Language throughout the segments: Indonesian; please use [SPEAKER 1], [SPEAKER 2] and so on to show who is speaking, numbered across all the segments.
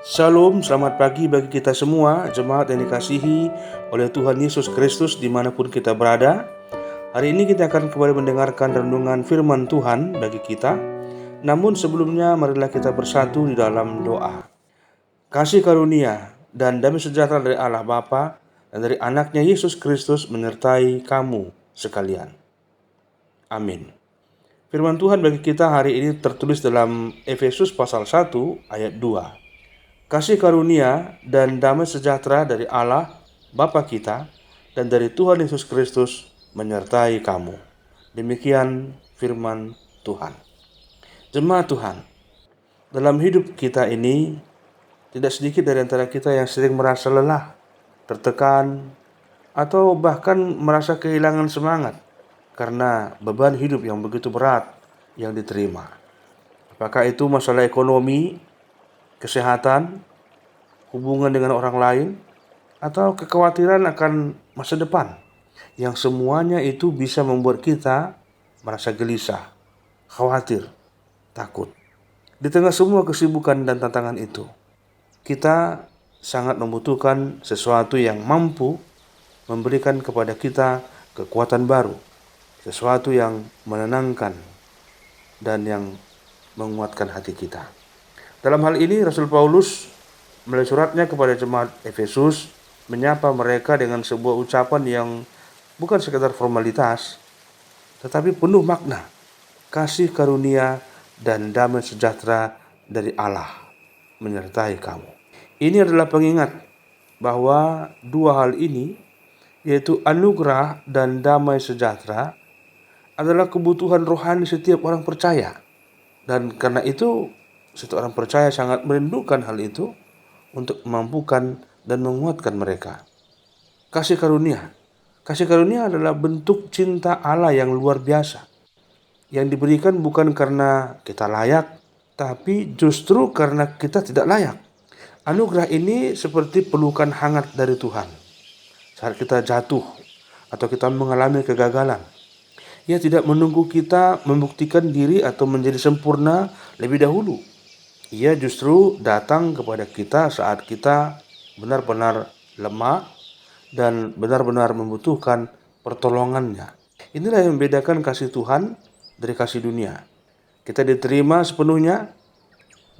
[SPEAKER 1] Shalom, selamat pagi bagi kita semua, jemaat yang dikasihi oleh Tuhan Yesus Kristus dimanapun kita berada. Hari ini kita akan kembali mendengarkan renungan firman Tuhan bagi kita. Namun sebelumnya marilah kita bersatu di dalam doa. Kasih karunia dan damai sejahtera dari Allah Bapa dan dari anaknya Yesus Kristus menyertai kamu sekalian. Amin. Firman Tuhan bagi kita hari ini tertulis dalam Efesus pasal 1 ayat 2. Kasih karunia dan damai sejahtera dari Allah, Bapa kita, dan dari Tuhan Yesus Kristus menyertai kamu. Demikian firman Tuhan. Jemaat Tuhan, dalam hidup kita ini, tidak sedikit dari antara kita yang sering merasa lelah, tertekan, atau bahkan merasa kehilangan semangat karena beban hidup yang begitu berat yang diterima. Apakah itu masalah ekonomi, kesehatan, hubungan dengan orang lain, atau kekhawatiran akan masa depan, yang semuanya itu bisa membuat kita merasa gelisah, khawatir, takut. Di tengah semua kesibukan dan tantangan itu, kita sangat membutuhkan sesuatu yang mampu memberikan kepada kita kekuatan baru, sesuatu yang menenangkan dan yang menguatkan hati kita. Dalam hal ini Rasul Paulus melalui suratnya kepada jemaat Efesus menyapa mereka dengan sebuah ucapan yang bukan sekedar formalitas, tetapi penuh makna, kasih karunia dan damai sejahtera dari Allah menyertai kamu. Ini adalah pengingat bahwa dua hal ini, yaitu anugerah dan damai sejahtera, adalah kebutuhan rohani setiap orang percaya. Dan karena itu, setiap orang percaya sangat merindukan hal itu untuk memampukan dan menguatkan mereka. Kasih karunia adalah bentuk cinta Allah yang luar biasa, yang diberikan bukan karena kita layak, tapi justru karena kita tidak layak. Anugerah ini seperti pelukan hangat dari Tuhan saat kita jatuh atau kita mengalami kegagalan. Ia tidak menunggu kita membuktikan diri atau menjadi sempurna lebih dahulu. Ia justru datang kepada kita saat kita benar-benar lemah dan benar-benar membutuhkan pertolongannya. Inilah yang membedakan kasih Tuhan dari kasih dunia. Kita diterima sepenuhnya,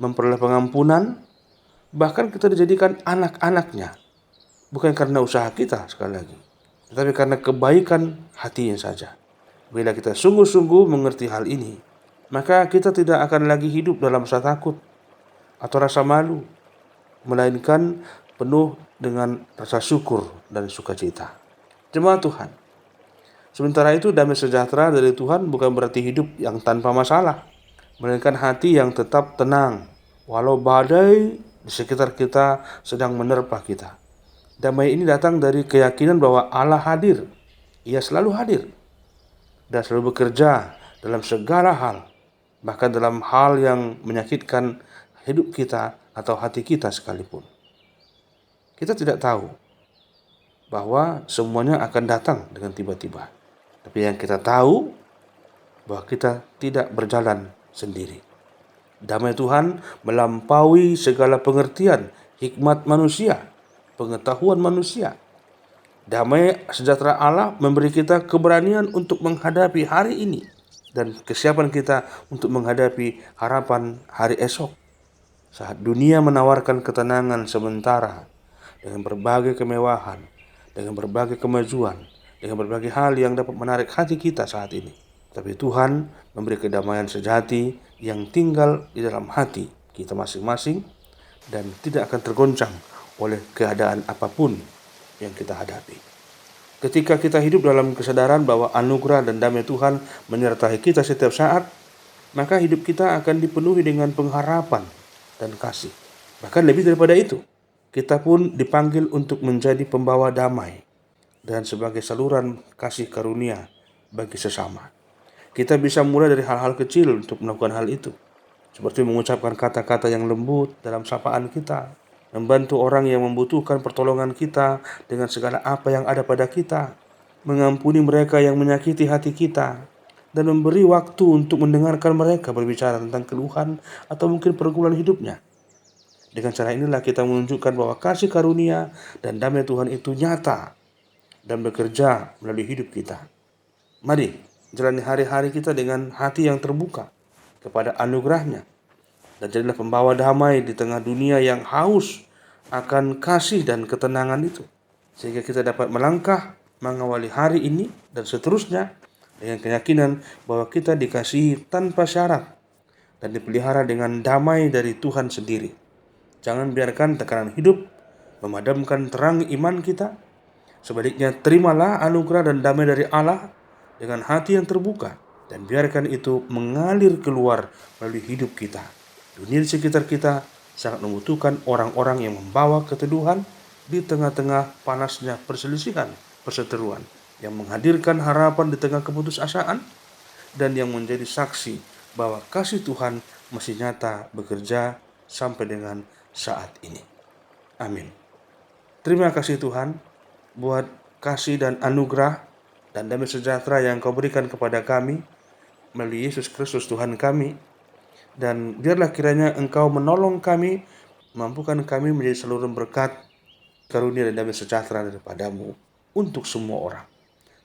[SPEAKER 1] memperoleh pengampunan, bahkan kita dijadikan anak-anaknya. Bukan karena usaha kita sekali lagi, tetapi karena kebaikan hatinya saja. Bila kita sungguh-sungguh mengerti hal ini, maka kita tidak akan lagi hidup dalam rasa takut atau rasa malu, melainkan penuh dengan rasa syukur dan sukacita. Jemaat Tuhan, sementara itu damai sejahtera dari Tuhan bukan berarti hidup yang tanpa masalah, melainkan hati yang tetap tenang walau badai di sekitar kita sedang menerpa kita. Damai ini datang dari keyakinan bahwa Allah hadir. Ia selalu hadir dan selalu bekerja dalam segala hal, bahkan dalam hal yang menyakitkan hidup kita atau hati kita sekalipun. Kita tidak tahu bahwa semuanya akan datang dengan tiba-tiba. Tapi yang kita tahu bahwa kita tidak berjalan sendiri. Damai Tuhan melampaui segala pengertian, hikmat manusia, pengetahuan manusia. Damai sejahtera Allah memberi kita keberanian untuk menghadapi hari ini dan kesiapan kita untuk menghadapi harapan hari esok. Saat dunia menawarkan ketenangan sementara dengan berbagai kemewahan, dengan berbagai kemajuan, dengan berbagai hal yang dapat menarik hati kita saat ini. Tapi Tuhan memberi kedamaian sejati yang tinggal di dalam hati kita masing-masing dan tidak akan tergoncang oleh keadaan apapun yang kita hadapi. Ketika kita hidup dalam kesadaran bahwa anugerah dan damai Tuhan menyertai kita setiap saat, maka hidup kita akan dipenuhi dengan pengharapan dan kasih. Bahkan lebih daripada itu, kita pun dipanggil untuk menjadi pembawa damai dan sebagai saluran kasih karunia bagi sesama. Kita bisa mulai dari hal-hal kecil untuk melakukan hal itu, seperti mengucapkan kata-kata yang lembut dalam sapaan kita, membantu orang yang membutuhkan pertolongan kita dengan segala apa yang ada pada kita, mengampuni mereka yang menyakiti hati kita, dan memberi waktu untuk mendengarkan mereka berbicara tentang keluhan atau mungkin pergumulan hidupnya. Dengan cara inilah kita menunjukkan bahwa kasih karunia dan damai Tuhan itu nyata dan bekerja melalui hidup kita. Mari jalani hari-hari kita dengan hati yang terbuka kepada anugerah-Nya, dan jadilah pembawa damai di tengah dunia yang haus akan kasih dan ketenangan itu, sehingga kita dapat melangkah mengawali hari ini dan seterusnya dengan keyakinan bahwa kita dikasihi tanpa syarat dan dipelihara dengan damai dari Tuhan sendiri. Jangan biarkan tekanan hidup memadamkan terang iman kita. Sebaliknya, terimalah anugerah dan damai dari Allah dengan hati yang terbuka, dan biarkan itu mengalir keluar melalui hidup kita. Dunia di sekitar kita sangat membutuhkan orang-orang yang membawa keteduhan di tengah-tengah panasnya perselisihan, perseteruan, yang menghadirkan harapan di tengah keputusasaan, dan yang menjadi saksi bahwa kasih Tuhan masih nyata bekerja sampai dengan saat ini. Amin. Terima kasih Tuhan buat kasih dan anugerah dan damai sejahtera yang Kau berikan kepada kami melalui Yesus Kristus Tuhan kami. Dan biarlah kiranya Engkau menolong kami, mampukan kami menjadi saluran berkat, karunia dan damai sejahtera daripada-Mu untuk semua orang.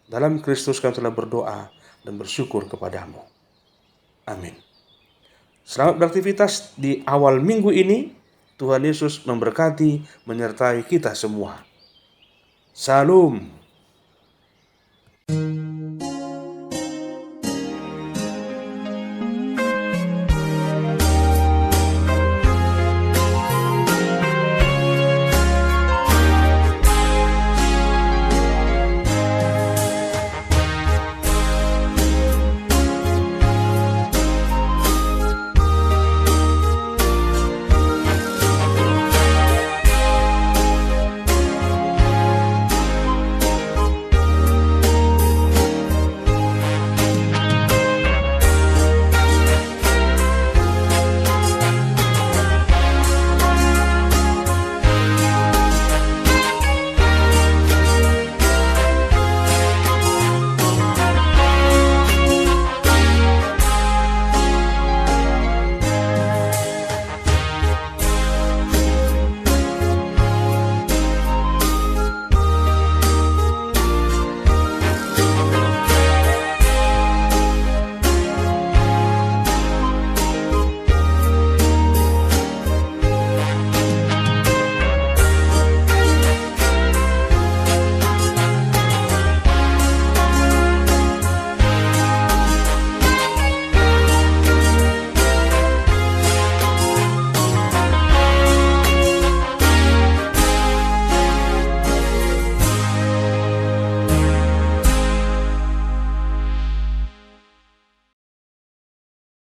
[SPEAKER 1] Dalam Kristus kami telah berdoa dan bersyukur kepadamu. Amin. Selamat beraktivitas di awal minggu ini. Tuhan Yesus memberkati, menyertai kita semua. Salam.